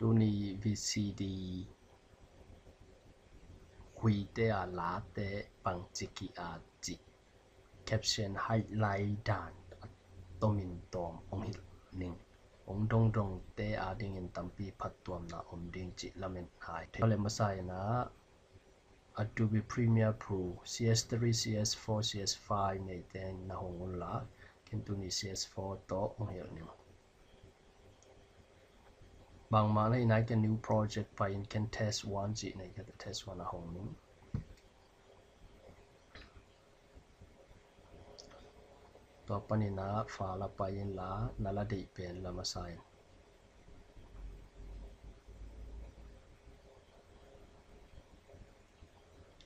tu ni VCD hui te a la te pang chiki a chi caption highlight dan tomin tom ong hil ning ong dong te a ding in tampi phat tuam na om ding chi lamen hai thole masai na Adobe Premiere Pro CS3 CS4 CS5 nei ten na hongul la kintu ni CS4 to ong hil ning bang ma nei nai kan new project pa in can test one chi nei ka test one a hong ning to panina fa la pa in la nala dei pen la masai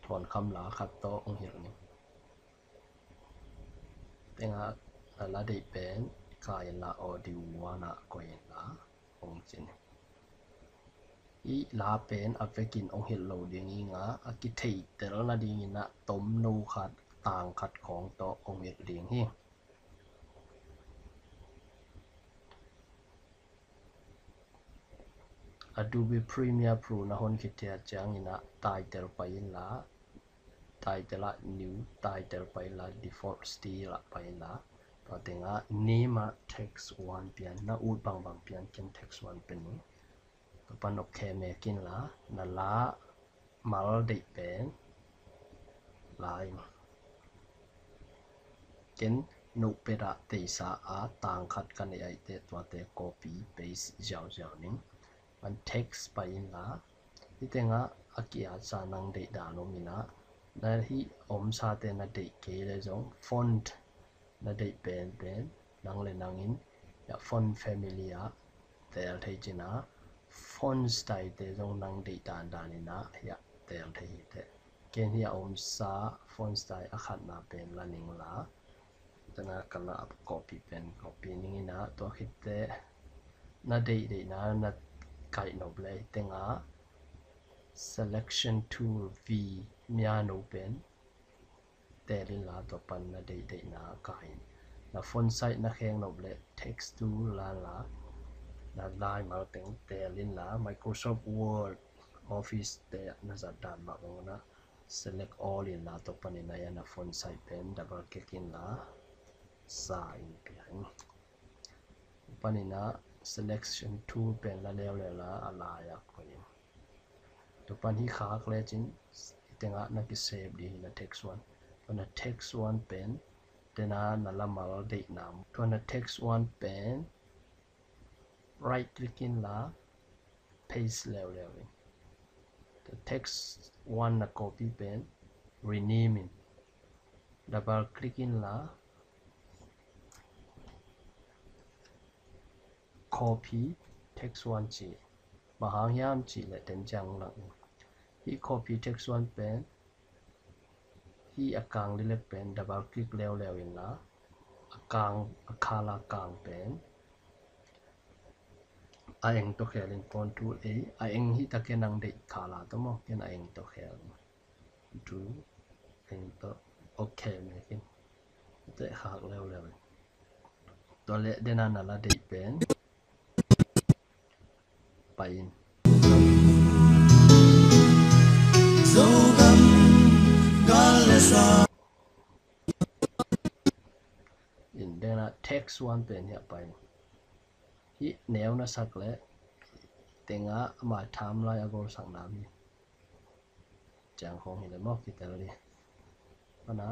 thon kham la khat to ong hil ning tenga nala dei pen ka in la audio wana ko in la ong chin i la pen a vekin ong hil lo ding inga a ki thei tel na ding ina tom no khat tang khat khong to ong hil ding hi Adobe Premiere Pro na hon khitia chang ina title pa in la title la new title pa in la default style la pa in la to tenga name text one pian na ut bang bang pian ken text one pen ni to pan okay me kin la na la mal dei pen line ken no pera te sa a tang khat kan ai te to te copy paste jiao jiao ning an text pa in la itenga akia sa nang dei da no mina na hi om sa te na dei ke le jong font na dei pen nang le nang in ya font family a tel thei china font style te jong nang dei dan dan ina ya tel thei te ken hi om sa font style a khat na pen la ning la tana kala copy pen copy ning ina to khitte na dei na kai no ble tenga selection tool v mia no pen telin la to pan na dei na kai na font size na kheng no ble text tool la na lai mal teng telin la Microsoft Word Office te na za dan ma na select all in la to pan ina ya na font size pen double click in la sign pian panina selection tool pen la la ala ya ko in to pan hi khak le chin tenga na ki save di na text one to na text one pen tena na la mal de nam to na text one pen right click in la paste le the text one na copy pen rename in double click in la copy text one chi mahang yam chi le ten jang lang hi copy text one pen hi akang le pen double click leo in la akang akhala kang pen aeng to khelin phone tool a aeng hi takenang de khala to mo ken aeng to khel du aeng to okay me kin te khak leo to le denana la de pen pain in dena text one pen ya pain hi neo na sak le tenga ma tham la ya gol sang nam ni chang khong hi le mo ki tel li ana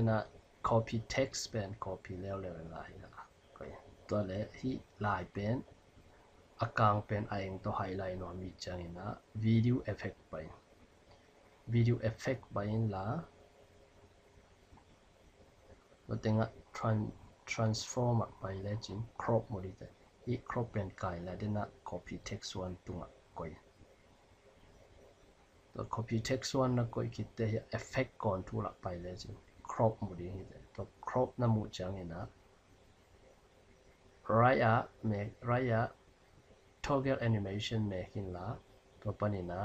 na copy text pen copy leo la hi na ko to le hi lai pen akang pen aeng to highlight no mi chang ina video effect pa in la lo tenga transform by legend crop modite i crop pen kai la dena copy text one tunga koi to copy text one na koi kitte effect kon tu la by legend crop modi hi to crop na mu chang ina raya toggle animation making la to panina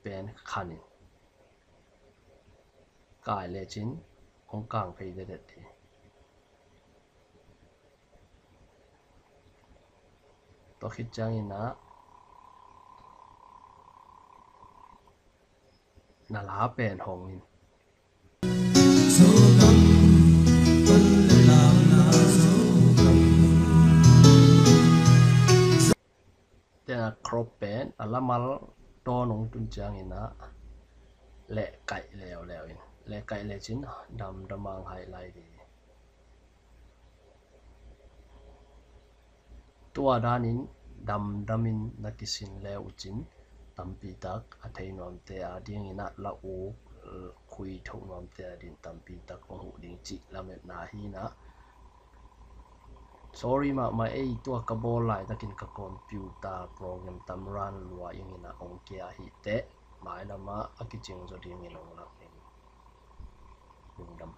pen khanin kai legend ong kang phei de de ti to khit chang ina na la pen hong in tena crop pen alamal to nong tun chang ina le kai leo leo in le kai le chin dam damang hai lai di tua danin dam damin nakisin leo chin tampi tak athei nom te ading ina la u khui thau nom te adin tampi tak ong hu ding chi lamet na hi na sorry ma ei tua ka bol lai takin ka computer program tamran lua ing ina ong kia hi te mai lama akiching zo ding in ong lak in lungdam